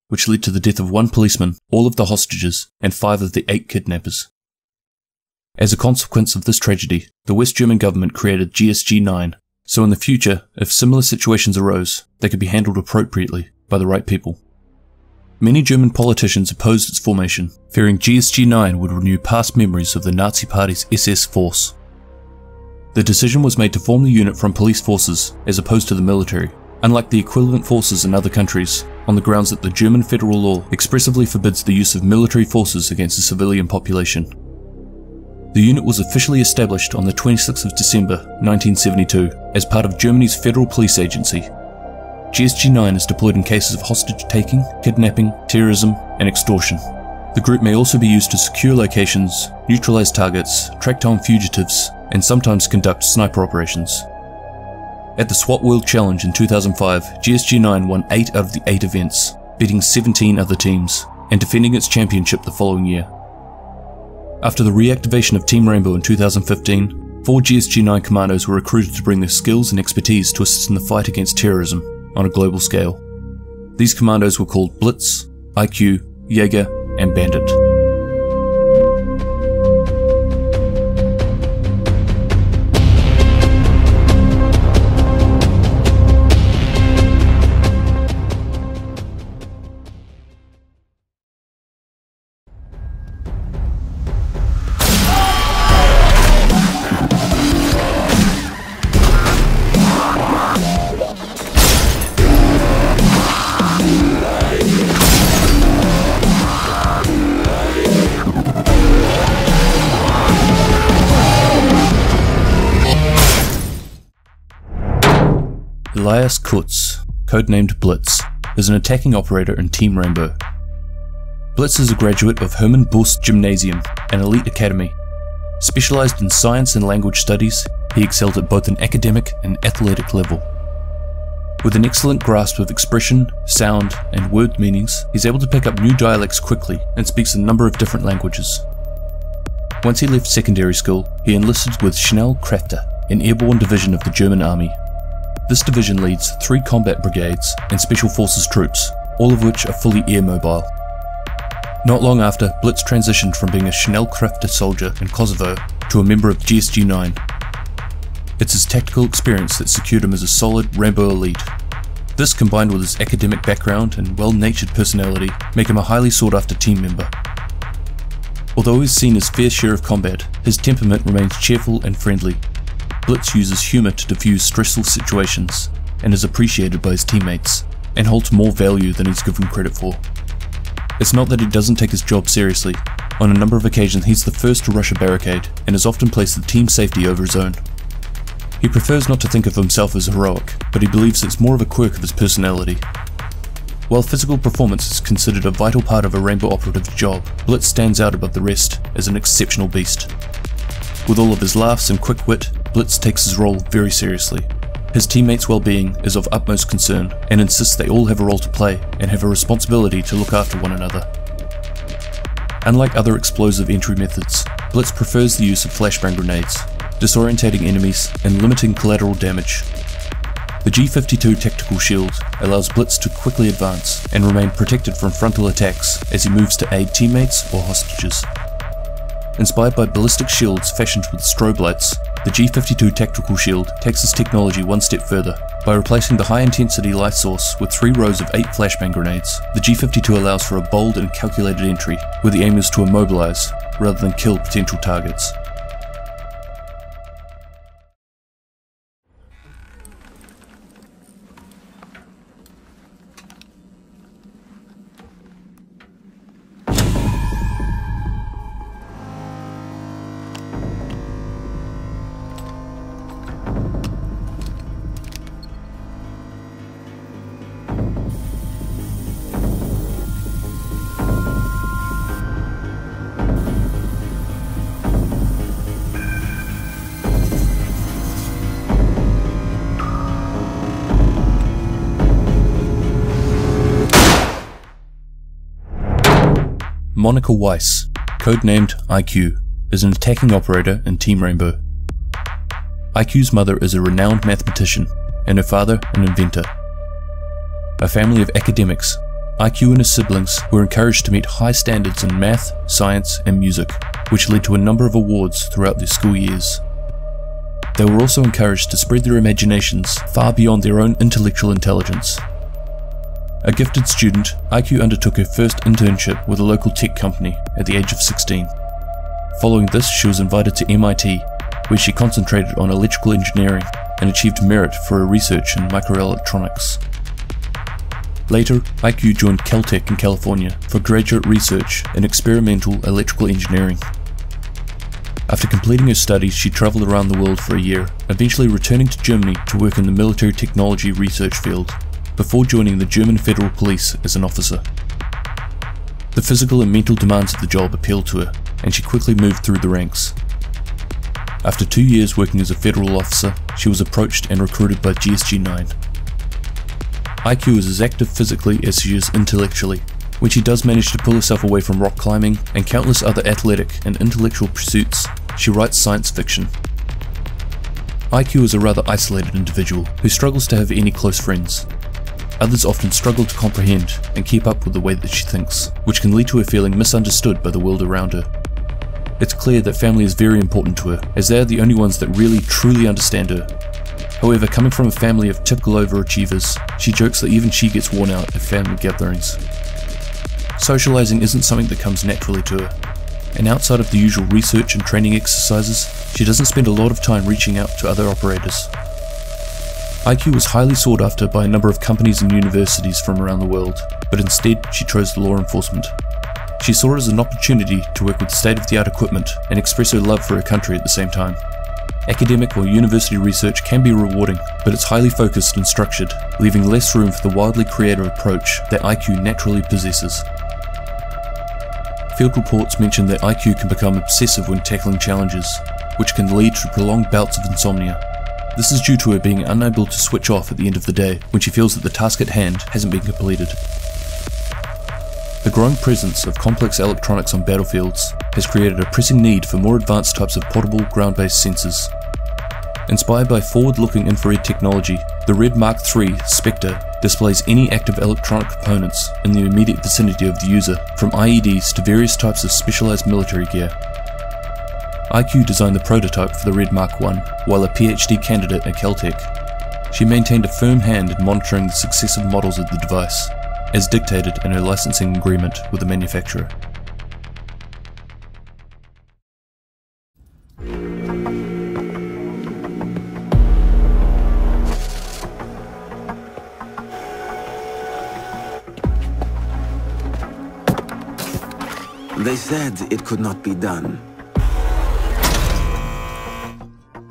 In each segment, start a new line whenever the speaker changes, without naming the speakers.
which led to the death of 1 policeman, all of the hostages, and 5 of the 8 kidnappers. As a consequence of this tragedy, the West German government created GSG 9, so in the future, if similar situations arose, they could be handled appropriately by the right people. Many German politicians opposed its formation, fearing GSG 9 would renew past memories of the Nazi Party's SS force. The decision was made to form the unit from police forces as opposed to the military, unlike the equivalent forces in other countries, on the grounds that the German federal law expressively forbids the use of military forces against the civilian population. The unit was officially established on the 26th of December 1972 as part of Germany's Federal Police Agency. GSG 9 is deployed in cases of hostage-taking, kidnapping, terrorism, and extortion. The group may also be used to secure locations, neutralize targets, track down fugitives, and sometimes conduct sniper operations. At the SWAT World Challenge in 2005, GSG 9 won 8 out of the 8 events, beating 17 other teams, and defending its championship the following year. After the reactivation of Team Rainbow in 2015, 4 GSG 9 commandos were recruited to bring their skills and expertise to assist in the fight against terrorism on a global scale. These commandos were called Blitz, IQ, Jaeger, and Bandit. Elias Kutz, codenamed Blitz, is an attacking operator in Team Rainbow. Blitz is a graduate of Hermann Bust Gymnasium, an elite academy. Specialised in science and language studies, he excelled at both an academic and athletic level. With an excellent grasp of expression, sound, and word meanings, he's able to pick up new dialects quickly and speaks a number of different languages. Once he left secondary school, he enlisted with Schnellkräfte, an airborne division of the German army. This division leads 3 combat brigades and special forces troops, all of which are fully air mobile. Not long after, Blitz transitioned from being a Schnellkräfte soldier in Kosovo to a member of GSG 9. It's his tactical experience that secured him as a solid Rainbow elite. This, combined with his academic background and well-natured personality, make him a highly sought-after team member. Although he's seen his fair share of combat, his temperament remains cheerful and friendly. Blitz uses humour to diffuse stressful situations, and is appreciated by his teammates, and holds more value than he's given credit for. It's not that he doesn't take his job seriously. On a number of occasions he's the first to rush a barricade, and has often placed the team's safety over his own. He prefers not to think of himself as heroic, but he believes it's more of a quirk of his personality. While physical performance is considered a vital part of a Rainbow operative's job, Blitz stands out above the rest as an exceptional beast. With all of his laughs and quick wit, Blitz takes his role very seriously. His teammates' well-being is of utmost concern, and insists they all have a role to play and have a responsibility to look after one another. Unlike other explosive entry methods, Blitz prefers the use of flashbang grenades, disorientating enemies and limiting collateral damage. The G52 tactical shield allows Blitz to quickly advance and remain protected from frontal attacks as he moves to aid teammates or hostages. Inspired by ballistic shields fashioned with strobe lights, the G52 tactical shield takes this technology one step further. By replacing the high-intensity light source with 3 rows of 8 flashbang grenades, the G52 allows for a bold and calculated entry, where the aim is to immobilize rather than kill potential targets. Monica Weiss, codenamed IQ, is an attacking operator in Team Rainbow. IQ's mother is a renowned mathematician, and her father an inventor. A family of academics, IQ and his siblings were encouraged to meet high standards in math, science, and music, which led to a number of awards throughout their school years. They were also encouraged to spread their imaginations far beyond their own intellectual intelligence. A gifted student, IQ undertook her first internship with a local tech company at the age of 16. Following this, she was invited to MIT, where she concentrated on electrical engineering and achieved merit for her research in microelectronics. Later, IQ joined Caltech in California for graduate research in experimental electrical engineering. After completing her studies, she travelled around the world for a year, eventually returning to Germany to work in the military technology research field, before joining the German Federal Police as an officer. The physical and mental demands of the job appealed to her, and she quickly moved through the ranks. After 2 years working as a federal officer, she was approached and recruited by GSG 9. IQ is as active physically as she is intellectually. When she does manage to pull herself away from rock climbing and countless other athletic and intellectual pursuits, she writes science fiction. IQ is a rather isolated individual who struggles to have any close friends. Others often struggle to comprehend and keep up with the way that she thinks, which can lead to her feeling misunderstood by the world around her. It's clear that family is very important to her, as they are the only ones that really truly understand her. However, coming from a family of typical overachievers, she jokes that even she gets worn out at family gatherings. Socializing isn't something that comes naturally to her, and outside of the usual research and training exercises, she doesn't spend a lot of time reaching out to other operators. IQ was highly sought after by a number of companies and universities from around the world, but instead she chose law enforcement. She saw it as an opportunity to work with state-of-the-art equipment and express her love for her country at the same time. Academic or university research can be rewarding, but it's highly focused and structured, leaving less room for the wildly creative approach that IQ naturally possesses. Field reports mention that IQ can become obsessive when tackling challenges, which can lead to prolonged bouts of insomnia. This is due to her being unable to switch off at the end of the day when she feels that the task at hand hasn't been completed. The growing presence of complex electronics on battlefields has created a pressing need for more advanced types of portable ground-based sensors. Inspired by forward-looking infrared technology, the Red Mark III Spectre displays any active electronic components in the immediate vicinity of the user, from IEDs to various types of specialised military gear. IQ designed the prototype for the Red Mark I while a PhD candidate at Caltech. She maintained a firm hand in monitoring the successive models of the device, as dictated in her licensing agreement with the manufacturer.
They said it could not be done.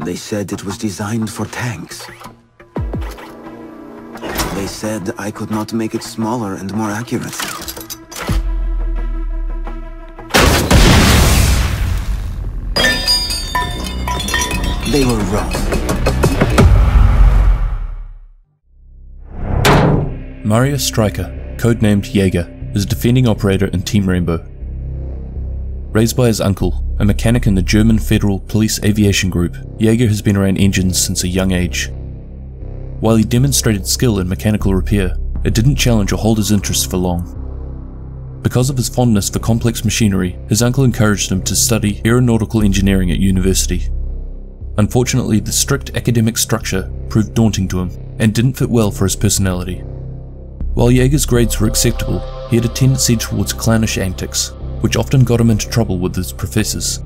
They said it was designed for tanks. They said I could not make it smaller and more accurate. They were wrong.
Mario Stryker, codenamed Jaeger, is a defending operator in Team Rainbow. Raised by his uncle, a mechanic in the German Federal Police Aviation Group, Jaeger has been around engines since a young age. While he demonstrated skill in mechanical repair, it didn't challenge or hold his interest for long. Because of his fondness for complex machinery, his uncle encouraged him to study aeronautical engineering at university. Unfortunately, the strict academic structure proved daunting to him and didn't fit well for his personality. While Jaeger's grades were acceptable, he had a tendency towards clownish antics, which often got him into trouble with his professors.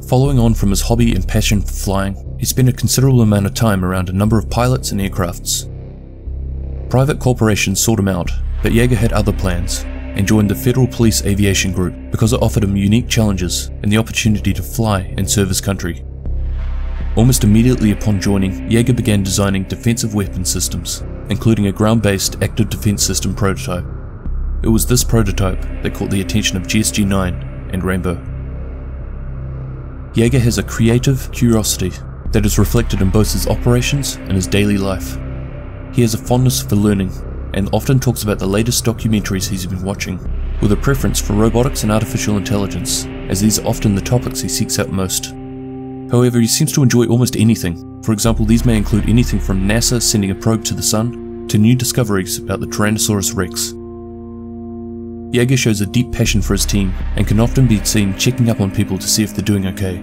Following on from his hobby and passion for flying, he spent a considerable amount of time around a number of pilots and aircrafts. Private corporations sought him out, but Jaeger had other plans, and joined the Federal Police Aviation Group because it offered him unique challenges and the opportunity to fly and serve his country. Almost immediately upon joining, Jaeger began designing defensive weapon systems, including a ground-based active defense system prototype. It was this prototype that caught the attention of GSG 9 and Rainbow. Jaeger has a creative curiosity that is reflected in both his operations and his daily life. He has a fondness for learning and often talks about the latest documentaries he's been watching, with a preference for robotics and artificial intelligence, as these are often the topics he seeks out most. However, he seems to enjoy almost anything. For example, these may include anything from NASA sending a probe to the sun, to new discoveries about the Tyrannosaurus Rex, Jaeger shows a deep passion for his team and can often be seen checking up on people to see if they're doing okay.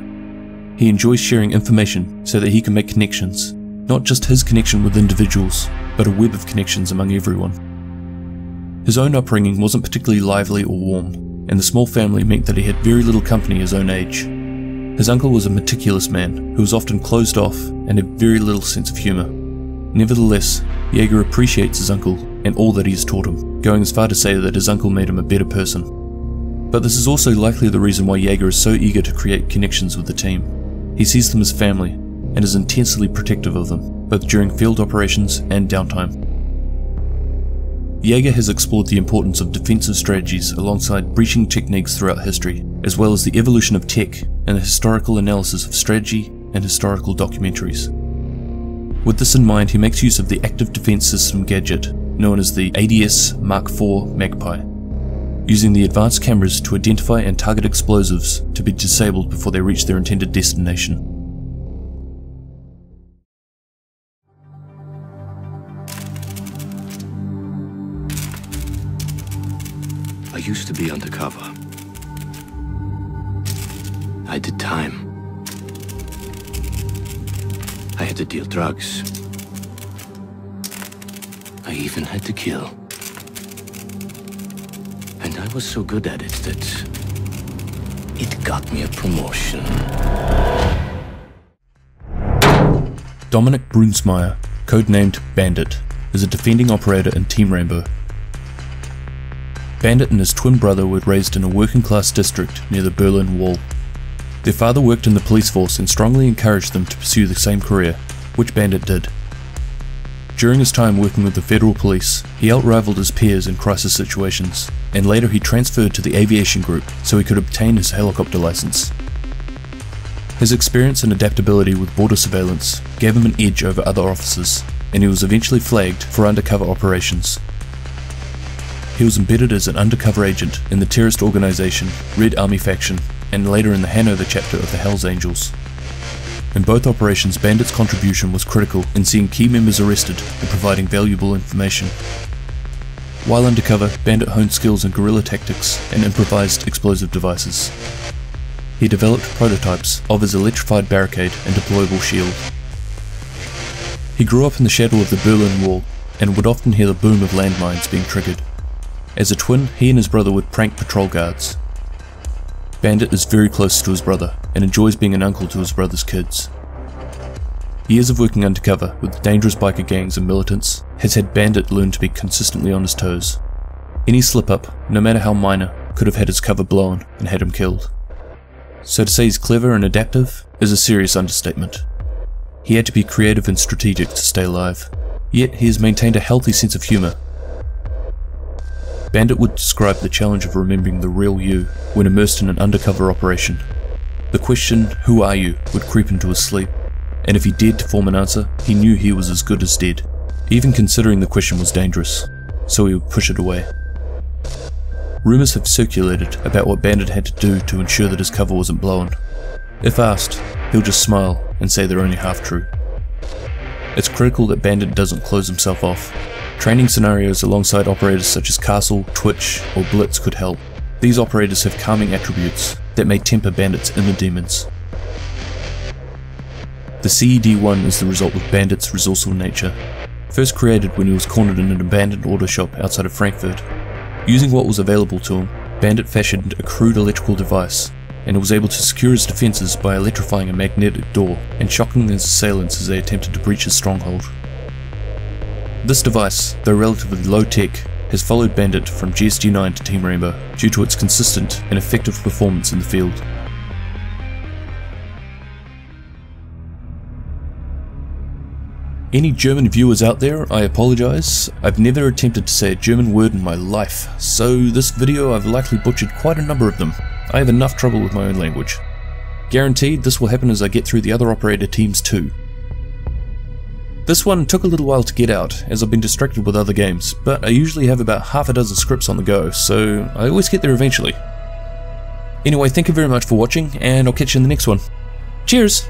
He enjoys sharing information so that he can make connections, not just his connection with individuals, but a web of connections among everyone. His own upbringing wasn't particularly lively or warm, and the small family meant that he had very little company his own age. His uncle was a meticulous man who was often closed off and had very little sense of humour. Nevertheless, Jaeger appreciates his uncle and all that he has taught him, going as far to say that his uncle made him a better person. But this is also likely the reason why Jaeger is so eager to create connections with the team. He sees them as family and is intensely protective of them, both during field operations and downtime. Jaeger has explored the importance of defensive strategies alongside breaching techniques throughout history, as well as the evolution of tech and the historical analysis of strategy and historical documentaries. With this in mind, he makes use of the active defense system gadget known as the ADS Mark IV Magpie, using the advanced cameras to identify and target explosives to be disabled before they reach their intended destination.
I used to be undercover. I did time. I had to deal drugs. I even had to kill. And I was so good at it that it got me a promotion.
Dominic Brunsmeyer, codenamed Bandit, is a defending operator in Team Rainbow. Bandit and his twin brother were raised in a working-class district near the Berlin Wall. Their father worked in the police force and strongly encouraged them to pursue the same career, which Bandit did. During his time working with the federal police, he outrivaled his peers in crisis situations, and later he transferred to the aviation group so he could obtain his helicopter license. His experience and adaptability with border surveillance gave him an edge over other officers, and he was eventually flagged for undercover operations. He was embedded as an undercover agent in the terrorist organization Red Army Faction, and later in the Hanover chapter of the Hells Angels. In both operations, Bandit's contribution was critical in seeing key members arrested and providing valuable information. While undercover, Bandit honed skills in guerrilla tactics and improvised explosive devices. He developed prototypes of his electrified barricade and deployable shield. He grew up in the shadow of the Berlin Wall and would often hear the boom of landmines being triggered. As a twin, he and his brother would prank patrol guards. Bandit is very close to his brother and enjoys being an uncle to his brother's kids. Years of working undercover with dangerous biker gangs and militants has had Bandit learn to be consistently on his toes. Any slip-up, no matter how minor, could have had his cover blown and had him killed. So to say he's clever and adaptive is a serious understatement. He had to be creative and strategic to stay alive, yet he has maintained a healthy sense of humour. Bandit would describe the challenge of remembering the real you when immersed in an undercover operation. The question, "Who are you?" would creep into his sleep, and if he dared to form an answer, he knew he was as good as dead. Even considering the question was dangerous, so he would push it away. Rumours have circulated about what Bandit had to do to ensure that his cover wasn't blown. If asked, he'll just smile and say they're only half true. It's critical that Bandit doesn't close himself off. Training scenarios alongside operators such as Castle, Twitch, or Blitz could help. These operators have calming attributes that may temper Bandit's inner demons. The CED-1 is the result of Bandit's resourceful nature. First created when he was cornered in an abandoned auto shop outside of Frankfurt. Using what was available to him, Bandit fashioned a crude electrical device, and was able to secure his defences by electrifying a magnetic door and shocking his assailants as they attempted to breach his stronghold. This device, though relatively low-tech, has followed Bandit from GSG 9 to Team Rainbow due to its consistent and effective performance in the field. Any German viewers out there, I apologise. I've never attempted to say a German word in my life, so this video I've likely butchered quite a number of them. I have enough trouble with my own language. Guaranteed this will happen as I get through the other operator teams too. This one took a little while to get out, as I've been distracted with other games, but I usually have about half a dozen scripts on the go, so I always get there eventually. Anyway, thank you very much for watching, and I'll catch you in the next one. Cheers!